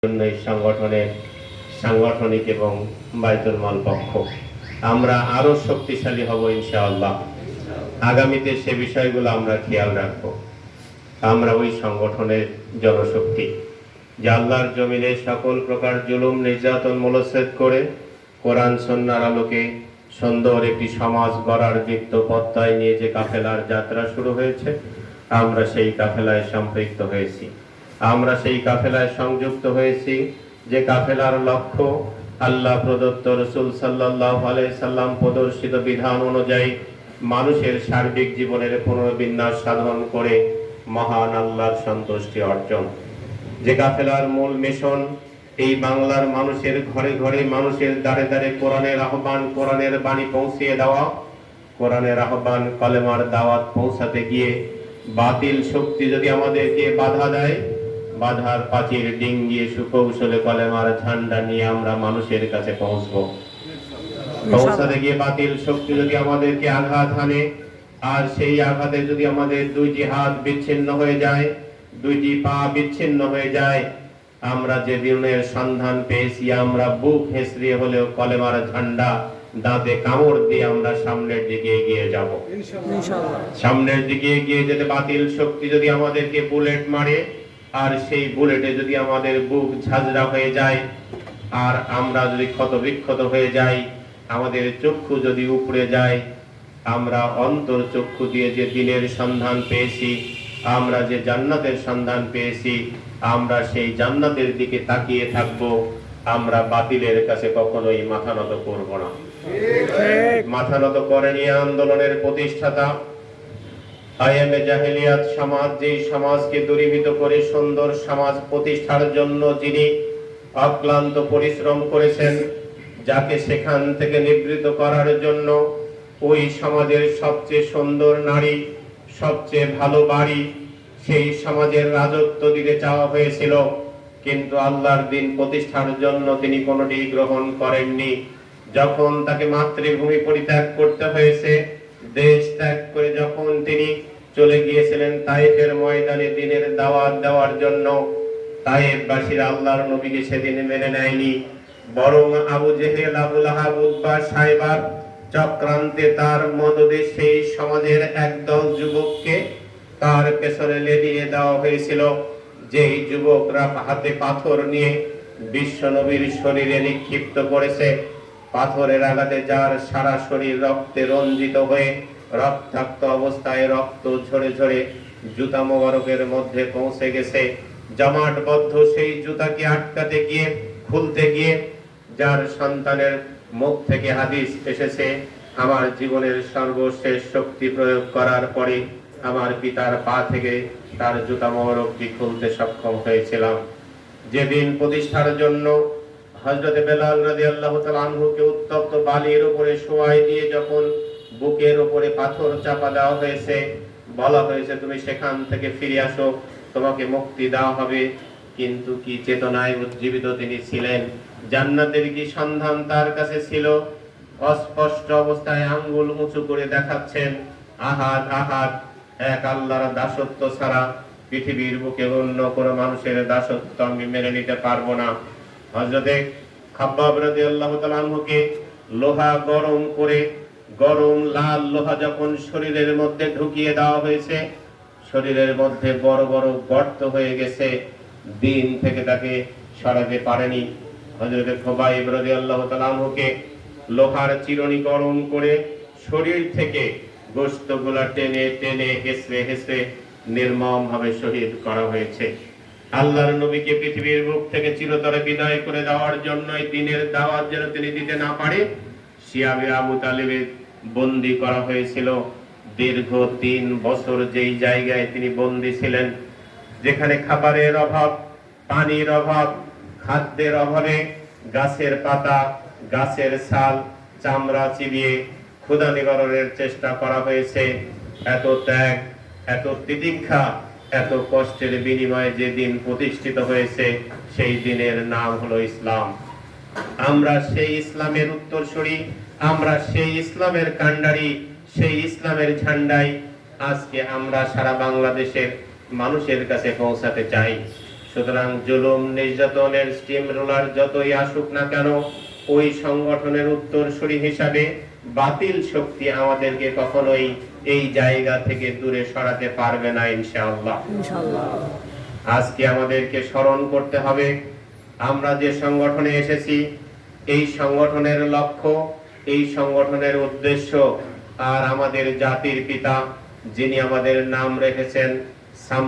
জন্য এই সংগঠনের সাংগঠনিক এবং বাইতুল মাল পক্ষ আমরা আরো শক্তিশালী হব ইনশাআল্লাহ। আগামীতে সে বিষয়গুলো আমরা খেয়াল রাখব। আমরা ওই সংগঠনের জনশক্তি যে আল্লাহর জমিনে সকল প্রকার জুলুম নির্যাতন মূলচ্ছেদ করে কোরআন সুন্নাহর আলোকে সুন্দর একটি সমাজ গড়ার দীপ্ত পথটায় নিয়ে যে কাফেলার যাত্রা শুরু হয়েছে, আমরা সেই কাফেলায় সম্পৃক্ত হয়েছি। আমরা সেই কাফেলায় সংযুক্ত হয়েছি যে কাফেলার লক্ষ্য আল্লাহ প্রদত্ত রাসূল সাল্লাল্লাহু আলাইহি সাল্লাম প্রদর্শিত বিধান অনুযায়ী মানুষের সার্বিক জীবনের পুনর্বিন্যাস সাধন করে মহান আল্লাহর সন্তুষ্টি অর্জন। যে কাফেলার মূল মিশন এই বাংলার মানুষের ঘরে ঘরে, মানুষের দ্বারে দ্বারে কোরআনের আহ্বান, কোরআনের বাণী পৌঁছিয়ে দেওয়া, কোরআনের আহ্বান কলেমার দাওয়াত পৌঁছাতে গিয়ে বাতিল শক্তি যদি আমাদেরকে বাধা দেয়, বাধার প্রাচীর ডিঙ্গিয়ে সুকৌশলে কলেমার ঝান্ডা নিয়ে আমরা মানুষের কাছে পৌঁছবো। পৌঁছাতে গিয়ে বাতিল শক্তি যদি আমাদেরকে আঘাত হানে, আর সেই আঘাতে যদি আমাদের দুইটি হাত বিচ্ছিন্ন হয়ে যায়, দুইটি পা বিচ্ছিন্ন হয়ে যায়, আমরা যে দিনের সন্ধান পেয়েছি আমরা বুক হেসড়িয়ে হলেও কলেমার ঝান্ডা দাঁতে কামড় দিয়ে আমরা সামনের দিকে এগিয়ে যাব। সামনের দিকে এগিয়ে যেতে বাতিল শক্তি যদি আমাদেরকে বুলেট মারে, আর সেই বুলেটে যদি আমাদের বুক ঝাঁঝরা হয়ে যায়, আর আমরা যদি ক্ষতবিক্ষত হয়ে যাই, আমাদের চক্ষু যদি উপড়ে যায়, আমরা অন্তর চক্ষু দিয়ে যে দিনের সন্ধান পেয়েছি, আমরা যে জান্নাতের সন্ধান পেয়েছি, আমরা সেই জান্নাতের দিকে তাকিয়ে থাকব। আমরা বাতিলের কাছে কখনোই মাথা নত করব না। মাথা নত করেনি আন্দোলনের প্রতিষ্ঠাতা আইএমএ জাহেলিয়াত সমাজ, যেই সমাজকে দূরীভূত করে সুন্দর সমাজ প্রতিষ্ঠার জন্য যিনি অক্লান্ত পরিশ্রম করেছেন, যাকে সেখান থেকে নিবৃত করার জন্য ওই সমাজের সবচেয়ে সুন্দর নারী, সবচেয়ে ভালো বাড়ি, সেই সমাজের রাজত্ব দিতে চাওয়া হয়েছিল, কিন্তু আল্লাহর দিন প্রতিষ্ঠার জন্য তিনি কোনোটি গ্রহণ করেননি। যখন তাকে মাতৃভূমি পরিত্যাগ করতে হয়েছে, দেশ ত্যাগ করে যখন তিনি চলে গিয়েছিলেন তায়েফের ময়দানে দিনের দাওয়াত দেওয়ার জন্য, তায়েফবাসীরা আল্লাহর নবীকে সেদিন মেনে নেয়নি, বরং আবু জেহেল, আবু লাহাব, উতবা, সাইবার চক্রান্তে তার মদদে সেই সমাজের একদল যুবককে তার পেছনে লেলিয়ে দেওয়া হয়েছিল। যেই যুবকরা হাতে পাথর নিয়ে বিশ্ব নবীর শরীরে নিক্ষিপ্ত করেছে, পাথরের আঘাতে যার সারা শরীর রক্তে রঞ্জিত হয়ে রক্তাক্ত অবস্থায় রক্ত ঝরে ঝরে জুতা মোবারকের মধ্যে পৌঁছে গেছে, জমাটবদ্ধ সেই জুতাকে আটকাতে গিয়ে, খুলতে গিয়ে যার সন্তানের মুখ থেকে হাদিস এসেছে, আমার জীবনের সর্বশেষ শক্তি প্রয়োগ করার পরে আমার পিতার পা থেকে তার জুতা মোবারকটি খুলতে সক্ষম হয়েছিলাম। যেদিন প্রতিষ্ঠার জন্য হযরতে বেলাল রাদিয়াল্লাহু তাআলা আনহুকে উত্তপ্ত বালির উপরে শোয়াই দিয়ে যখন বুকের উপরে পাথর চাপা দেওয়া হয়েছে, বলা হয়েছে তুমি সেখান থেকে ফিরে আসো, তোমাকে মুক্তি দেওয়া হবে, কিন্তু কি চেতনায় উজ্জীবিত তিনি ছিলেন, জান্নাতের কি সন্ধান তার কাছে ছিল, অস্পষ্ট অবস্থায় আঙ্গুল উঁচু করে দেখাচ্ছেন, আহাদ আহাদ, এক আল্লাহর দাসত্ব ছাড়া পৃথিবীর বুকে অন্য কোনো মানুষের দাসত্ব আমি মেনে নিতে পারবো না। হযরতে খাব্বাব রাদিয়াল্লাহু তাআলা আনহুকে লোহা গরম করে, গরম লাল লোহা যখন শরীরের মধ্যে ঢুকিয়ে দেওয়া হয়েছে, শরীরের মধ্যে বড় বড় গর্ত হয়ে গেছে, দিন থেকে তাকে সরাতে পারেনি। হযরতে খুবাইব রাদিয়াল্লাহু তাআলা আনহুকে লোহার চিরুনি গরম করে শরীর থেকে গোশতগুলা টেনে টেনে হেসড়ে হেসড়ে নির্মম ভাবে শহীদ করা হয়েছে। আল্লাহর নবীকে পৃথিবীর বুক থেকে চিরতরে বিদায় করে দেওয়ার জন্য দিনের দাওয়াত যেন তিনি দিতে না পারে, শিয়াবে আবু তালেবের বন্দী করা হয়েছিল। দীর্ঘ 3 বছর যেই জায়গায় তিনি বন্দী ছিলেন, যেখানে খাবারের অভাব, পানির অভাব, খাদ্যের অভাবে গাছের পাতা, গাছের ছাল, চামড়া চিবিয়ে ক্ষুধা নিবারণের চেষ্টা করা হয়েছে। এত ত্যাগ, এত তিতিক্ষা, এত কষ্টের বিনিময়ে যে দিন প্রতিষ্ঠিত হয়েছে, সেই দিনের নাম হলো ইসলাম। আমরা সেই ইসলামের উত্তরসূরি, আমরা সেই ইসলামের কান্ডারি, সেই ইসলামের ঝান্ডাই আজকে আমরা সারা বাংলাদেশের মানুষের কাছে পৌঁছাতে চাই। সুতরাং জুলুম নির্যাতনের স্টিম রোলার যতই আসুক না কেন, ওই সংগঠনের উত্তরসূরি হিসাবে বাতিল শক্তি আমাদেরকে কখনোই এই জায়গা থেকে দূরে সরাতে পারবে না ইনশাআল্লাহ। আজকে আমাদেরকে স্মরণ করতে হবে, আমরা যে সংগঠনে এসেছি, এই সংগঠনের লক্ষ্য, এই সংগঠনের উদ্দেশ্য আর আমাদের জাতির পিতা যিনি আমাদের নাম রেখেছেন